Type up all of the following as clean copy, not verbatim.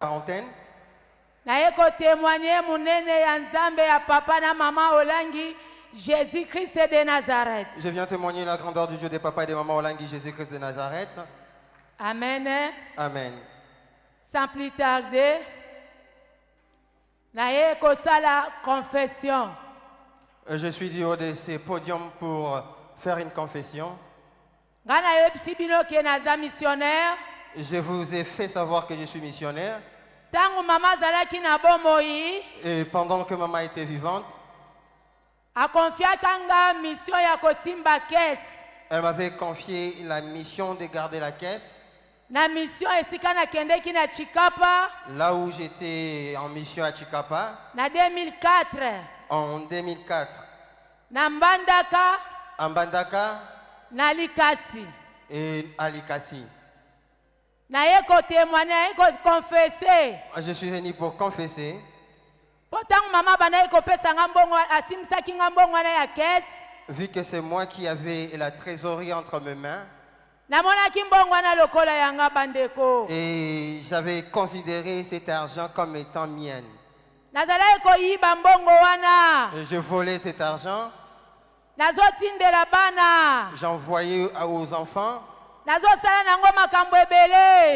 quarantaine. Naye ko témoigner munene ya Nzambe ya papa na mama Olangi Jésus-Christ de Nazareth. Je viens témoigner la grandeur du Dieu des papas et des mamans Olangi Jésus-Christ de Nazareth. Amen. Amen. Sans plus tarder, naye ko sala confession. Je suis du haut de ces podiums pour faire une confession. Ngana yebisi bino ke naza missionnaire. Je vous ai fait savoir que je suis missionnaire. Tangu mama zalaki na bomoi. Et pendant que maman était vivante, a confiaka nga mission ya kosimba caisse. elle m'avait confié la mission de garder la caisse. Na mission esika na kendeki na Chikapa. Là où j'étais en mission à Chikapa. Na 2004. En 2004. Na Mbandaka. En Mbandaka. Na Likasi. Et à Likasi. Na yeko témoigner, yeko confesser. Je suis venu pour confesser. Pourtant maman bana yeko pesa ngambongo asimsaki ngambongo na ya caisse. Vu que c'est moi qui avais la trésorerie entre mes mains. Et j'avais considéré cet argent comme étant mien. Je volais cet argent. J'envoyais aux enfants.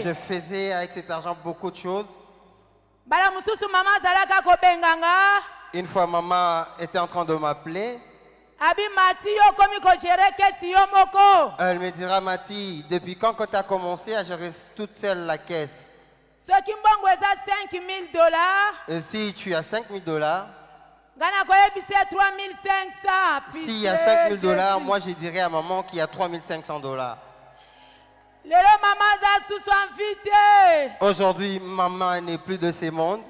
Je faisais avec cet argent beaucoup de choses. Une fois, maman était en train de m'appeler. Elle me dira, Mati, depuis quand tu as commencé à gérer toute seule la caisse? Et si tu as $5,000, s'il y a $5,000, moi je dirais à maman qu'il y a $3,500. Aujourd'hui, maman n'est plus de ce monde.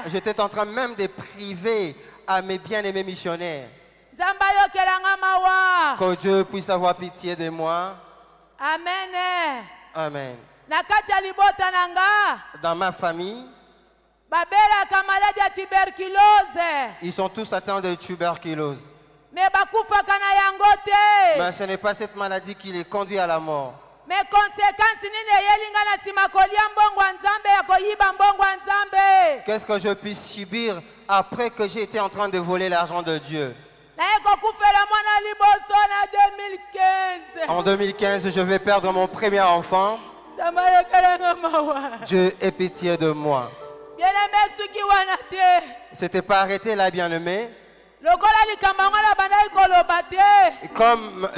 J'étais en train même de priver à mes bien-aimés missionnaires. Que Dieu puisse avoir pitié de moi. Amen. Amen. Dans ma famille, ils sont tous atteints de tuberculose. Mais ce n'est pas cette maladie qui les conduit à la mort. Mais conséquence qu'est-ce que je puisse subir après que j'ai été en train de voler l'argent de Dieu? En 2015, je vais perdre mon premier enfant. Dieu ait pitié de moi. C'était pas arrêté là, bien-aimé. Comme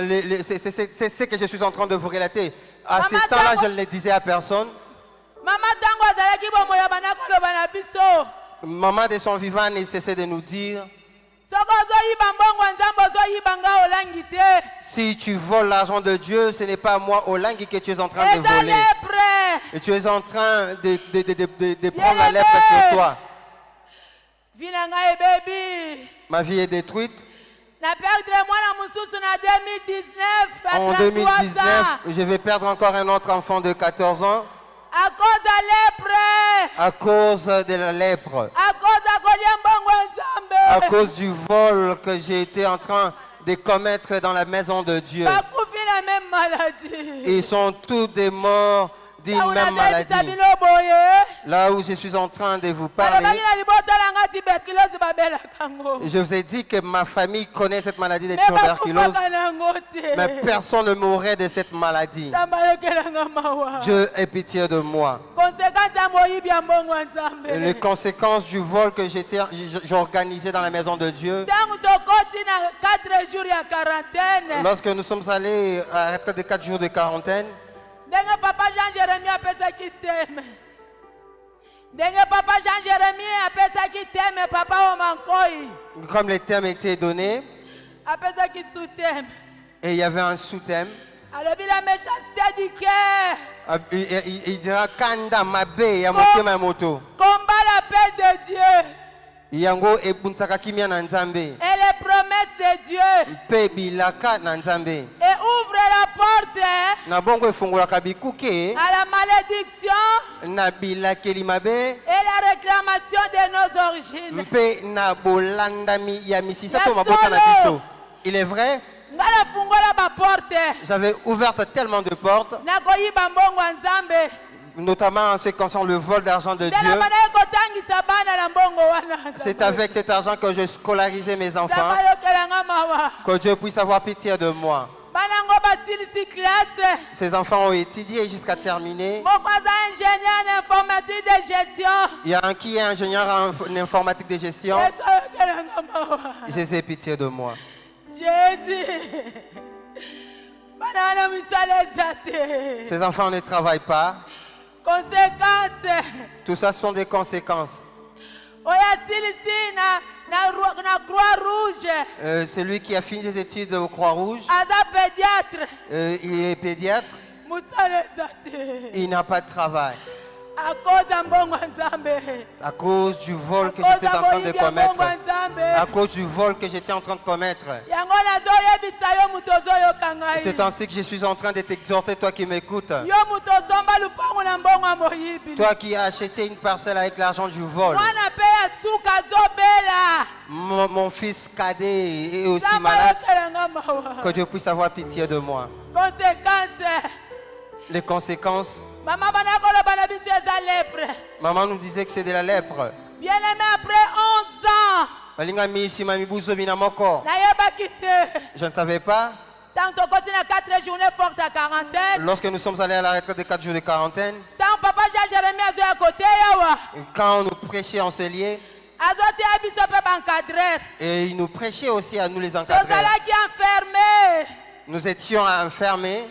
c'est ce que je suis en train de vous relater. À ce temps-là, je ne le disais à personne. Maman de son vivant ne cessait de nous dire: si tu voles l'argent de Dieu, ce n'est pas moi, Olangi, que tu es en train de voler. Et tu es en train de prendre la lèpre sur toi. Ma vie est détruite. En 2019, je vais perdre encore un autre enfant de 14 ans. À cause de la lèpre. À cause du vol que j'ai été en train de commettre dans la maison de Dieu. Ils sont tous des morts d'une même maladie. Là où je suis en train de vous parler, je vous ai dit que ma famille connaît cette maladie de tuberculose, mais personne ne mourrait de cette maladie. Dieu ait pitié de moi. Et les conséquences du vol que j'ai organisé dans la maison de Dieu, lorsque nous sommes allés à la retraite de 4 jours de quarantaine, Papa Jean-Jérémie a pensé qu'il t'aime. Papa Jean-Jérémie a pensé qu'il t'aime, papa Omankoi. Comme les thèmes étaient donnés, et il y avait un sous-thème. Alors, la méchanceté du cœur. Il dira Kanda Mabe Yamote Mamoto. Combat l'appel de Dieu. Yango et Nzambe. Et les promesses de Dieu. Et ouvre la porte à la malédiction et la réclamation de nos origines. Il est vrai, J'avais ouvert tellement de portes, notamment en ce qui concerne le vol d'argent de Dieu. C'est avec cet argent que je scolarisais mes enfants. Que Dieu puisse avoir pitié de moi. Ces enfants ont étudié jusqu'à terminer. Il y a un qui est ingénieur en informatique de gestion. Jésus ait pitié de moi. Ces enfants ne travaillent pas. Tout ça sont des conséquences. Celui qui a fini ses études au Croix-Rouge, il est pédiatre, il n'a pas de travail. À cause du vol que j'étais en train de commettre. À cause du vol que j'étais en train de commettre. C'est ainsi que je suis en train de t'exhorter, toi qui m'écoutes. Toi qui as acheté une parcelle avec l'argent du vol. Mon fils cadet est aussi malade. Que Dieu puisse avoir pitié de moi. Les conséquences. Maman nous disait que c'est de la lèpre. Bien-aimé, après 11 ans, je ne savais pas. Lorsque nous sommes allés à la retraite de 4 jours de quarantaine, quand nous prêchions en cellier, et il nous prêchait aussi à nous les encadrer. Nous étions enfermés.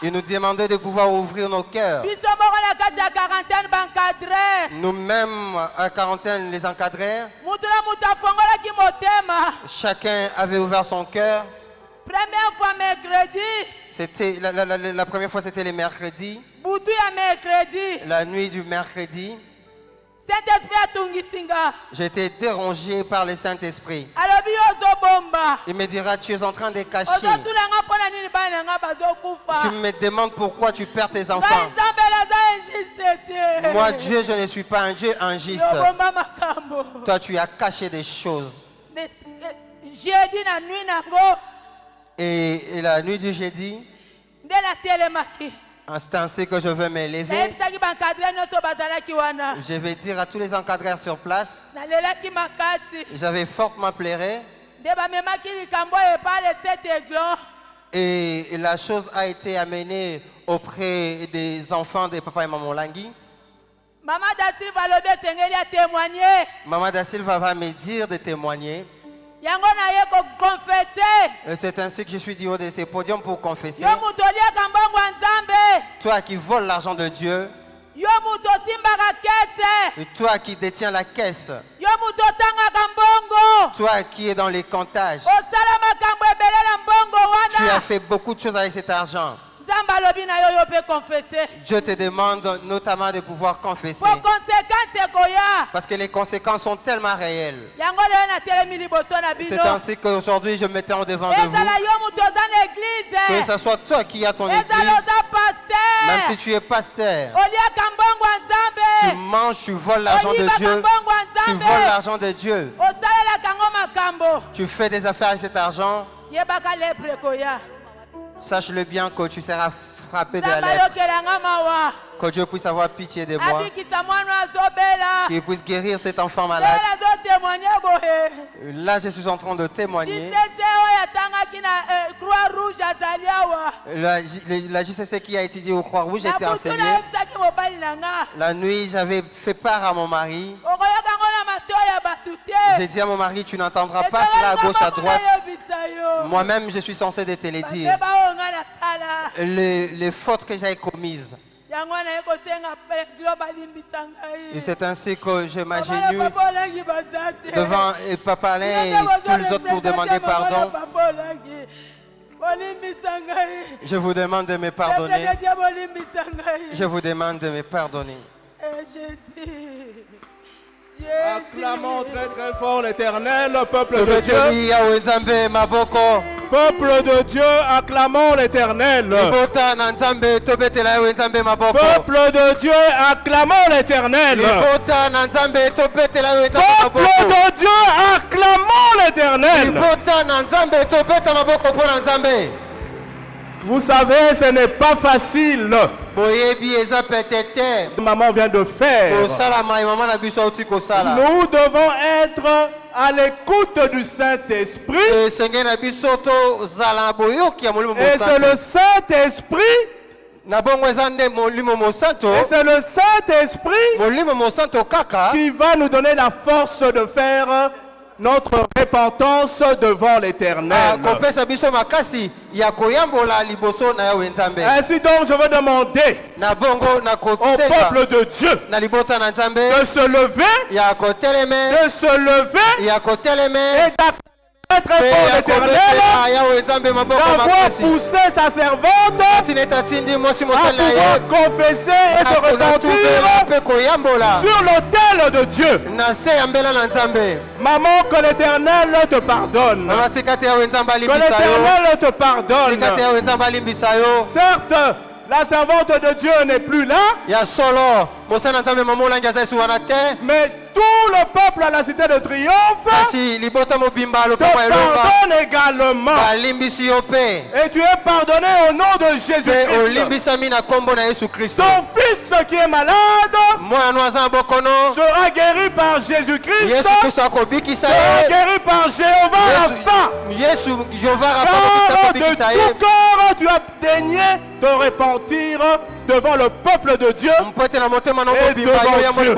Il nous demandait de pouvoir ouvrir nos cœurs. Nous-mêmes à quarantaine les encadrèrent. Chacun avait ouvert son cœur. Première fois mercredi. C'était la première fois, c'était le mercredi. La nuit du mercredi. J'ai été dérangé par le Saint-Esprit. Il me dira, tu es en train de cacher. Tu me demandes pourquoi tu perds tes enfants. Moi, Dieu, je ne suis pas un Dieu injuste. Toi, tu as caché des choses. Et la nuit du jeudi, c'est ainsi que je veux me lever. Je vais dire à tous les encadreurs sur place, j'avais fortement pleuré. Et la chose a été amenée auprès des enfants de papa et maman Langui. Maman Da Silva va me dire de témoigner. C'est ainsi que je suis dit au de ces podiums pour confesser. Toi qui voles l'argent de Dieu. Et toi qui détiens la caisse. Toi qui es dans les comptages. Tu as fait beaucoup de choses avec cet argent. Dieu te demande notamment de pouvoir confesser. Parce que les conséquences sont tellement réelles. C'est ainsi qu'aujourd'hui je me tiens devant de vous. Que ce soit toi qui as ton église. Même si tu es pasteur. Tu manges, tu voles l'argent de Dieu. Tu voles l'argent de Dieu. Tu fais des affaires avec cet argent. Sache-le bien que tu seras frappé de la lèpre. Que Dieu puisse avoir pitié de moi. Qu'il puisse guérir cet enfant malade. Là, je suis en train de témoigner. La JCC qui a étudié au Croix-Rouge était enseignée. La nuit, j'avais fait part à mon mari. J'ai dit à mon mari, tu n'entendras pas cela à gauche, à droite. Moi-même, je suis censé de te le dire. Les fautes que j'ai commises. Et c'est ainsi que je m'agenouille devant Papa Alain et tous les autres pour demander pardon. Je vous demande de me pardonner. Je vous demande de me pardonner. Acclamons très très fort l'Éternel, peuple de Dieu. Peuple de Dieu, acclamons l'Éternel. Peuple de Dieu, acclamons l'Éternel. Peuple de Dieu, acclamons l'Éternel. Vous savez, ce n'est pas facile. Maman vient de faire. Nous devons être à l'écoute du Saint-Esprit. Et c'est le Saint-Esprit. Et c'est le Saint-Esprit qui va nous donner la force de faire notre repentance devant l'Éternel. Ainsi donc, je veux demander au peuple de Dieu de se lever, et très fort l'Éternel, d'avoir poussé sa servante à pouvoir confesser et se repentir sur l'autel de Dieu. Maman, que l'Éternel te pardonne. Que l'Éternel te pardonne. Certes, la servante de Dieu n'est plus là. Mais tout le peuple à la cité de triomphe te pardonne également. Et tu es pardonné au nom de Jésus-Christ. Ton fils qui est malade sera guéri par Jésus-Christ. Sera guéri par Jéhovah Rapha. Car de tout corps tu as daigné te repentir devant le peuple de Dieu et devant Dieu.